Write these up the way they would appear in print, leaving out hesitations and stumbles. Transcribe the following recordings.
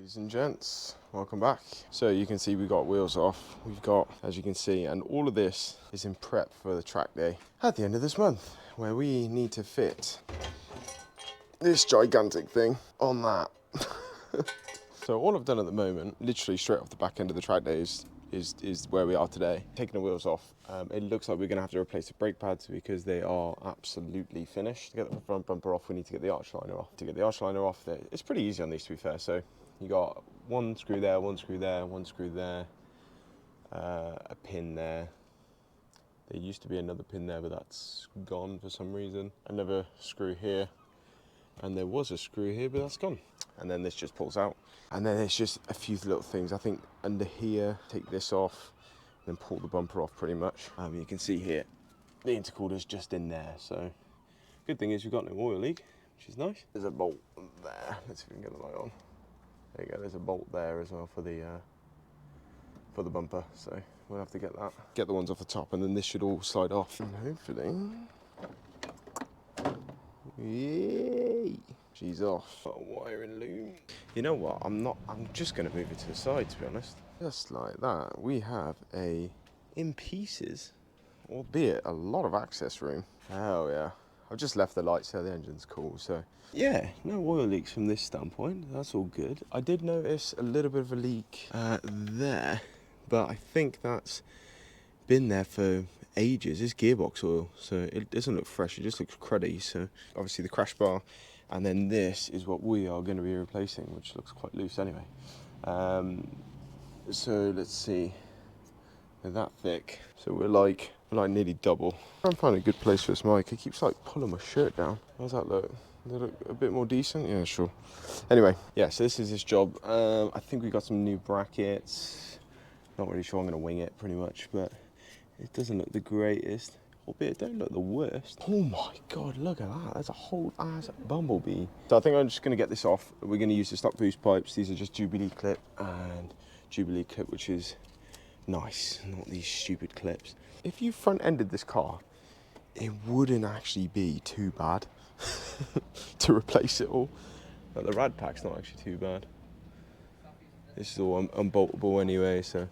Ladies and gents, welcome back. So you can see we got wheels off. We've got, as you can see, and all of this is in prep for the track day at the end of this month, where we need to fit this gigantic thing on that. So all I've done at the moment, literally straight off the back end of the track day, is where we are today. Taking the wheels off. It looks like we're going to have to replace the brake pads because they are absolutely finished. To get the front bumper off, we need to get the arch liner off. To get the arch liner off, it's pretty easy on these, to be fair. So you got one screw there, one screw there, one screw there, a pin there. There used to be another pin there, but that's gone for some reason. Another screw here, and there was a screw here, but that's gone. And then this just pulls out. And then it's just a few little things. I think under here, take this off, then pull the bumper off pretty much. You can see here, the intercooler's just in there. So good thing is we've got no oil leak, which is nice. There's a bolt there. Let's see if we can get the light on. There you go, there's a bolt there as well for the bumper. So we'll have to get that. Get the ones off the top, and then this should all slide off. And hopefully, yay! She's off. Got a wiring loom. You know what? I'm just going to move it to the side, to be honest. Just like that, we have a, in pieces, albeit a lot of access room. Oh yeah. I've just left the lights there, the engine's cool, so. Yeah, no oil leaks from this standpoint. That's all good. I did notice a little bit of a leak there, but I think that's been there for ages. It's gearbox oil, so it doesn't look fresh, it just looks cruddy. So obviously the crash bar, and then this is what we are going to be replacing, which looks quite loose anyway. So let's see, they're that thick, so we're like nearly double. I'm finding a good place for this mic. It keeps like pulling my shirt down. How's that look? Does it look a bit more decent? Yeah, sure. Anyway, yeah, so this is this job. I think we got some new brackets. Not really sure, I'm going to wing it pretty much, but it doesn't look the greatest, albeit it don't look the worst. Oh my God, look at that. That's a whole ass bumblebee. So I think I'm just going to get this off. We're going to use the stock boost pipes. These are just Jubilee clip and Jubilee clip, which is nice, not these stupid clips. If you front-ended this car, it wouldn't actually be too bad to replace it all. But the rad pack's not actually too bad. This is all unboltable anyway, so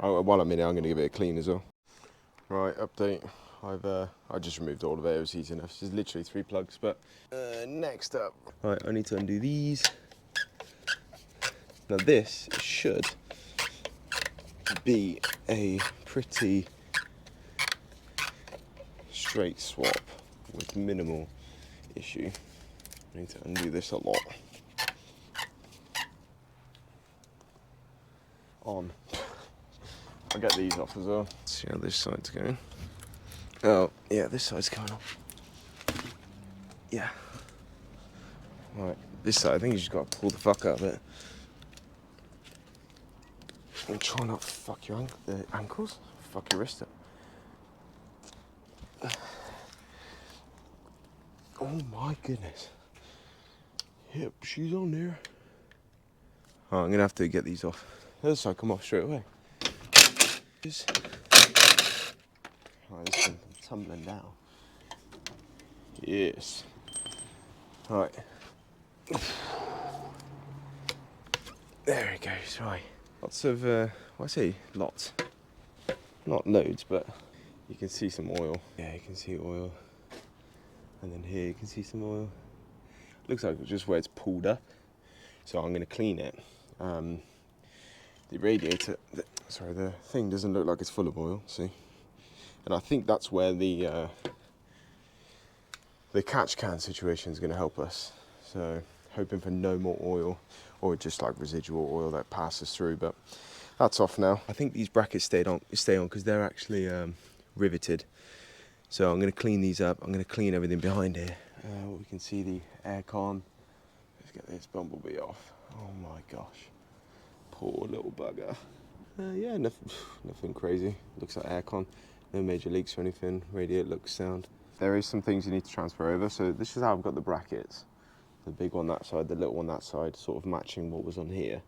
while I'm in it, I'm going to give it a clean as well. Right, update. I just removed all of it. It was easy enough. There's literally 3 plugs, but next up. Right, I need to undo these. Now this should be a pretty straight swap with minimal issue. I need to undo this a lot. On. I'll get these off as well. Let's see how this side's going. Oh, yeah, this side's coming off. Yeah. Right, this side, I think you just got to pull the fuck out of it. And try not to fuck your ankles. Fuck your wrist up. Oh my goodness. Yep, she's on there. Oh, I'm gonna have to get these off. The other side come off straight away. Oh, this thing tumbling down. Yes. Right. There it goes. Right. Lots of, well, I say lots. Not loads, but you can see some oil. Yeah, you can see oil. And then here you can see some oil. Looks like it's just where it's pulled up. So I'm going to clean it. The radiator, the thing doesn't look like it's full of oil, see? And I think that's where the catch can situation is going to help us. So hoping for no more oil, or just like residual oil that passes through, but that's off now. I think these brackets stay on because they're actually riveted. So I'm going to clean these up. I'm going to clean everything behind here. We can see the aircon. Let's get this bumblebee off. Oh my gosh. Poor little bugger. Yeah, nothing crazy. Looks like aircon. No major leaks or anything. Radiator looks sound. There is some things you need to transfer over. So this is how I've got the brackets. The big one that side, the little one that side, sort of matching what was on here.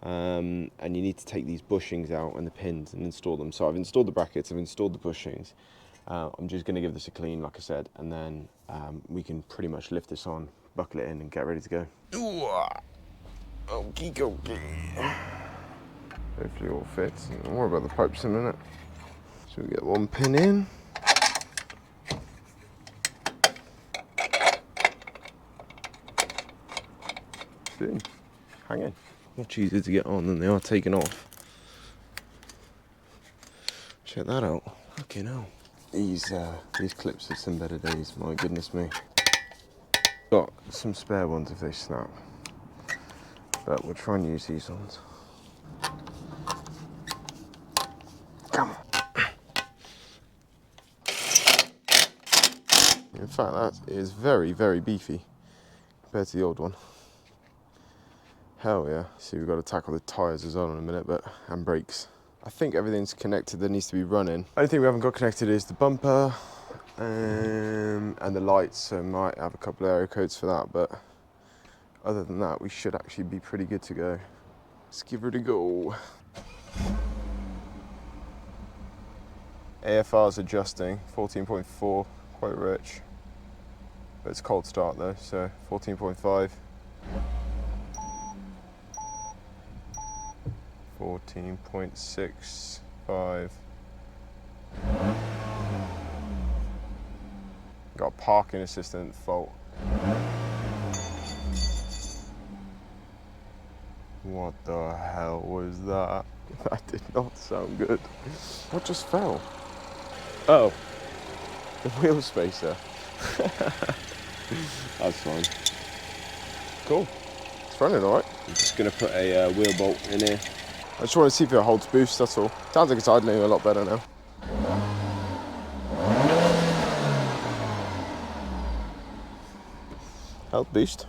And you need to take these bushings out and the pins and install them. So I've installed the brackets, I've installed the bushings. I'm just going to give this a clean, like I said, and then we can pretty much lift this on, buckle it in and get ready to go. Okie dokie. Hopefully all fits. Don't worry about the pipes in a minute. So we get one pin in. See, hanging. Much easier to get on than they are taking off. Check that out. Fucking hell. These clips have some better days, my goodness me. Got some spare ones if they snap, but we'll try and use these ones. Come on. In fact, that is very, very beefy compared to the old one. Hell yeah. See, we've got to tackle the tyres as well in a minute, and brakes. I think everything's connected that needs to be running. Only thing we haven't got connected is the bumper and the lights, so might have a couple of aero codes for that, but other than that, we should actually be pretty good to go. Let's give it a go. AFR's adjusting, 14.4, quite rich. But it's cold start though, so 14.5. 14.65. Got a parking assistant fault. What the hell was that? That did not sound good. What just fell? Oh, the wheel spacer. That's fine. Cool. It's running alright. I'm just going to put a wheel bolt in here. I just want to see if it holds boost, that's all. Sounds like it's idling a lot better now. Held boost.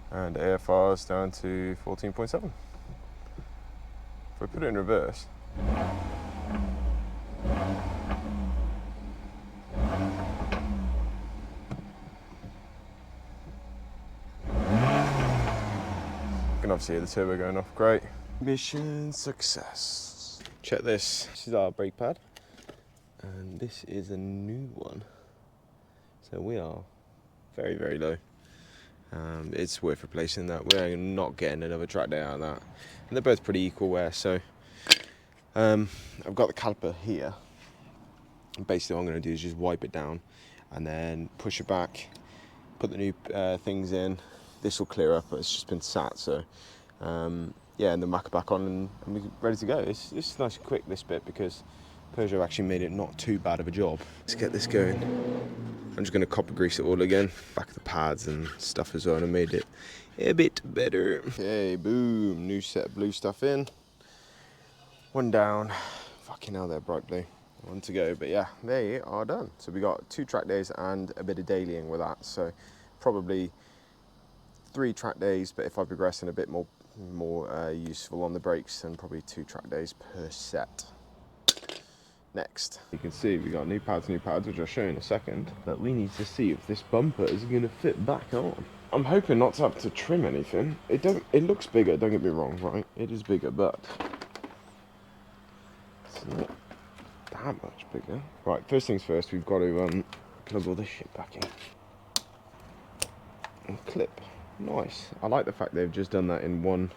And AFR's down to 14.7. If we put it in reverse, you can obviously hear the turbo going off. Great. Mission success. Check this. This is our brake pad, and this is a new one. So we are very, very low. It's worth replacing that. We're not getting another track day out of that. And they're both pretty equal wear, so I've got the caliper here. And basically what I'm going to do is just wipe it down and then push it back, put the new things in. This will clear up, but it's just been sat, so yeah, and then whack it back on and we're ready to go. It's nice and quick, this bit, because Peugeot actually made it not too bad of a job. Let's get this going. I'm just going to copper grease it all again. Back of the pads and stuff as well, and I made it a bit better. Okay, boom. New set of blue stuff in. One down. Fucking hell, they're bright blue. One to go, but yeah, they are done. So we got 2 track days and a bit of dailying with that. So probably 3 track days, but if I progress in a bit more useful on the brakes, then probably 2 track days per set. Next, you can see we got new pads, which I'll show you in a second, but we need to see if this bumper is going to fit back on. I'm hoping not to have to trim anything. It looks bigger, don't get me wrong, right? It is bigger, but it's not that much bigger. Right, first things first, we've got to plug all this shit back in. And clip. Nice. I like the fact they've just done that in 2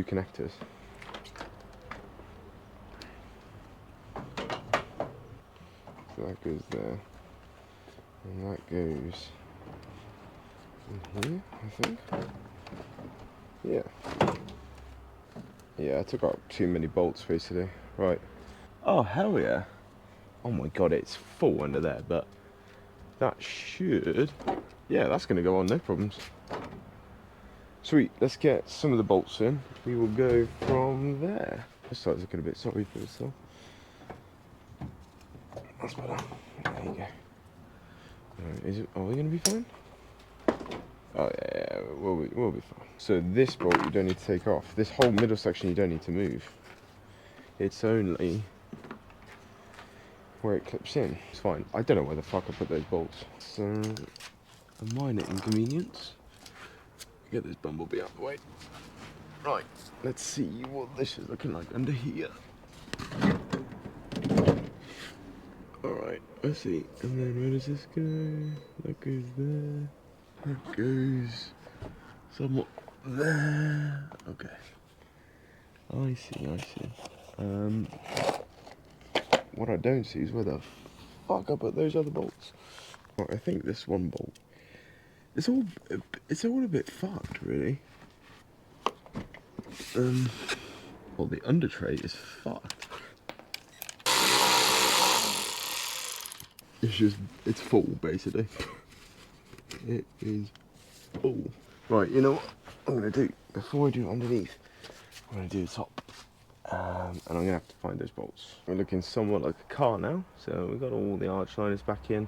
connectors. So that goes there, and that goes in here, I think. Yeah, I took out too many bolts basically. Right. Oh hell yeah. Oh my god, it's full under there, but that should, yeah, that's gonna go on, no problems. Sweet, let's get some of the bolts in. We will go from there. This side's looking a bit sorry for itself. That's better. There you go. Right, are we going to be fine? Oh yeah, we'll be fine. So this bolt you don't need to take off. This whole middle section you don't need to move. It's only where it clips in. It's fine. I don't know where the fuck I put those bolts. So a minor inconvenience. Get this bumblebee out of the way. Right, let's see what this is looking like under here. Alright, Let's see, and then where does this go? That goes there. That goes somewhat there. Okay. I see. What I don't see is where the fuck I put those other bolts. Right, I think this one bolt. It's all a bit fucked, really. Well, the under tray is fucked. It's full, basically. It is full. Right, you know what I'm gonna do before I do underneath? I'm gonna do the top, and I'm gonna have to find those bolts. We're looking somewhat like a car now, so we've got all the arch liners back in,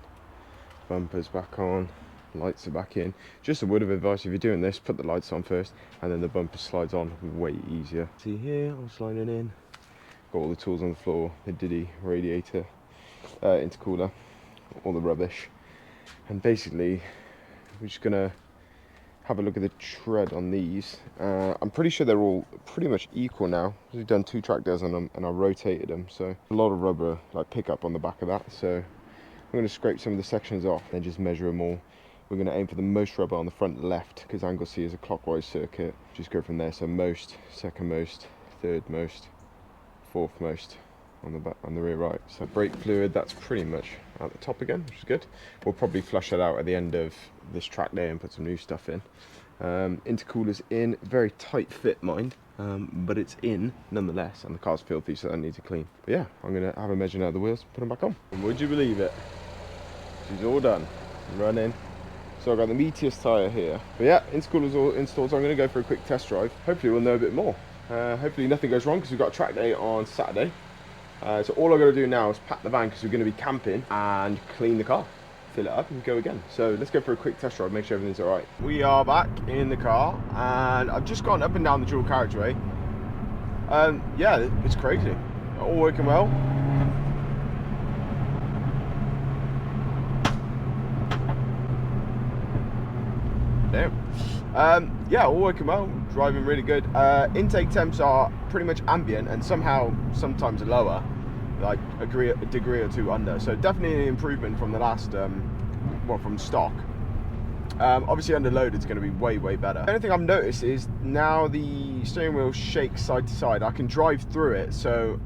bumpers back on, lights are back in. Just a word of advice: if you're doing this, put the lights on first, and then the bumper slides on way easier. See here, I'm sliding in. Got all the tools on the floor, the Diddy radiator, intercooler, all the rubbish, and basically we're just gonna have a look at the tread on these. I'm pretty sure they're all pretty much equal now. We've done 2 track days on them and I rotated them, so a lot of rubber like pickup on the back of that. So I'm going to scrape some of the sections off and just measure them all. We're going to aim for the most rubber on the front left because angle C is a clockwise circuit. Just go from there. So most, second most, third most, fourth most on the back, on the rear right. So brake fluid, that's pretty much at the top again, which is good. We'll probably flush that out at the end of this track day and put some new stuff in. Intercooler's in, very tight fit, mind, but it's in nonetheless, and the car's filthy, so that needs a clean. But yeah, I'm gonna have a measure now of the wheels, put them back on. And would you believe it? She's all done, running. So I've got the meatiest tyre here. But yeah, intercooler's all installed, so I'm gonna go for a quick test drive. Hopefully we'll know a bit more. Hopefully nothing goes wrong because we've got a track day on Saturday. So all I've got to do now is pack the van because we're going to be camping and clean the car, fill it up and go again. So let's go for a quick test drive, make sure everything's all right. We are back in the car and I've just gone up and down the dual carriageway. Yeah, it's crazy. All working well. Damn. Yeah, all working well, driving really good. Intake temps are pretty much ambient and sometimes lower, like a degree or 2 under. So definitely an improvement from the last, from stock. Obviously under load it's going to be way better. The only thing I've noticed is now the steering wheel shakes side to side. I can drive through it, so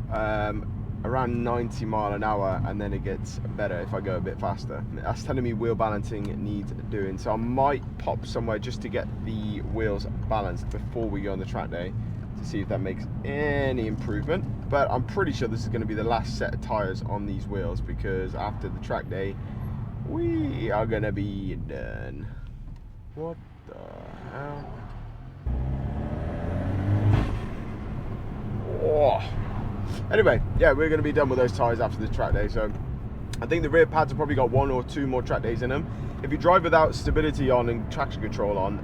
around 90 miles an hour, and then it gets better if I go a bit faster. That's telling me wheel balancing needs doing, so I might pop somewhere just to get the wheels balanced before we go on the track day to see if that makes any improvement. But I'm pretty sure this is going to be the last set of tires on these wheels, because after the track day we are going to be done. What the hell? Oh. Anyway, yeah, we're going to be done with those tyres after the track day, so I think the rear pads have probably got 1 or 2 more track days in them. If you drive without stability on and traction control on,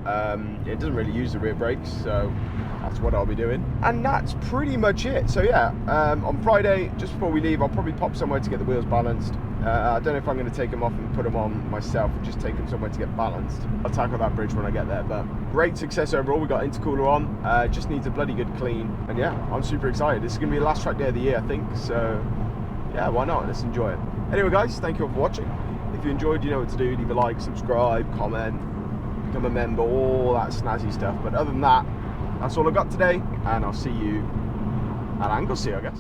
it doesn't really use the rear brakes, so that's what I'll be doing. And that's pretty much it. So yeah, on Friday, just before we leave, I'll probably pop somewhere to get the wheels balanced. I don't know if I'm going to take them off and put them on myself, or just take them somewhere to get balanced. I'll tackle that bridge when I get there, but great success overall. We got intercooler on, just needs a bloody good clean. And yeah, I'm super excited. This is going to be the last track day of the year, I think, so yeah, why not? Let's enjoy it. Anyway guys, thank you all for watching. If you enjoyed, you know what to do. Leave a like, subscribe, comment, become a member, all that snazzy stuff. But other than that, that's all I got today, and I'll see you at Anglesey, I guess.